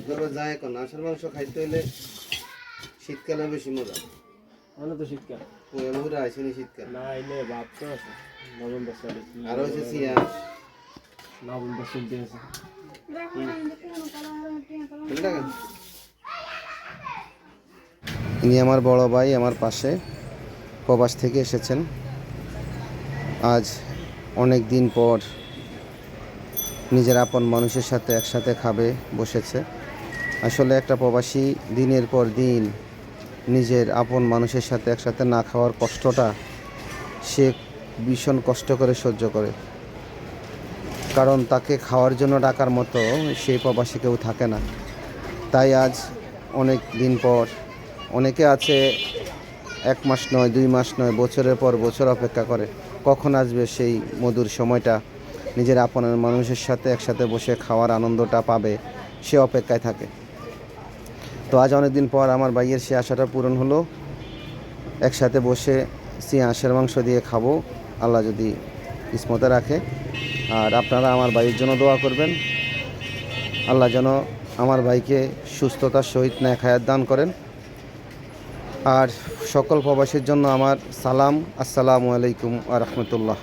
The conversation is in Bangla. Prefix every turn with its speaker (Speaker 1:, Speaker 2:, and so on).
Speaker 1: করবা যায় এখন হাঁসের মাংস খাইতে হলে শীতকালে বেশি মজা।
Speaker 2: মানে তো শীতকাল
Speaker 1: পুরো আইসিনি শীতকাল
Speaker 2: না এলে ভাব তো আছে নভেম্বর সালে
Speaker 1: আর হচ্ছে সিয়াস
Speaker 2: নভেম্বর চলতে আছে
Speaker 1: ইনি আমার বড় ভাই আমার পাশে প্রবাস থেকে এসেছেন। আজ অনেক দিন পর নিজের আপন মানুষের সাথে একসাথে খাবে বসেছে। আসলে একটা প্রবাসী দিনের পর দিন নিজের আপন মানুষের সাথে একসাথে না খাওয়ার কষ্টটা সে ভীষণ কষ্ট করে সহ্য করে, কারণ তাকে খাওয়ার জন্য ডাকার মতো সেই প্রবাসী কেউ থাকে না। তাই আজ অনেক দিন পর, অনেকে আছে 1 মাস নয় 2 মাস নয় বছরের পর বছর অপেক্ষা করে কখন আসবে সেই মধুর সময়টা, নিজের আপনের মানুষের সাথে একসাথে বসে খাওয়ার আনন্দটা পাবে, সে অপেক্ষায় থাকে। তো আজ অনেক দিন পর আমার ভাইয়ের সে আশাটা পূরণ হলো। একসাথে বসে হাঁসের মাংস দিয়ে খাবো, আল্লাহ যদি কিসমতে রাখে। আর আপনারা আমার ভাইয়ের জন্য দোয়া করবেন, আল্লাহ যেন আমার ভাইকে সুস্থতার সহিত নেক হায়াত দান করেন। আর সকল প্রবাসীর জন্য আমার সালাম, আসসালামু আলাইকুম ওয়া রাহমাতুল্লাহ।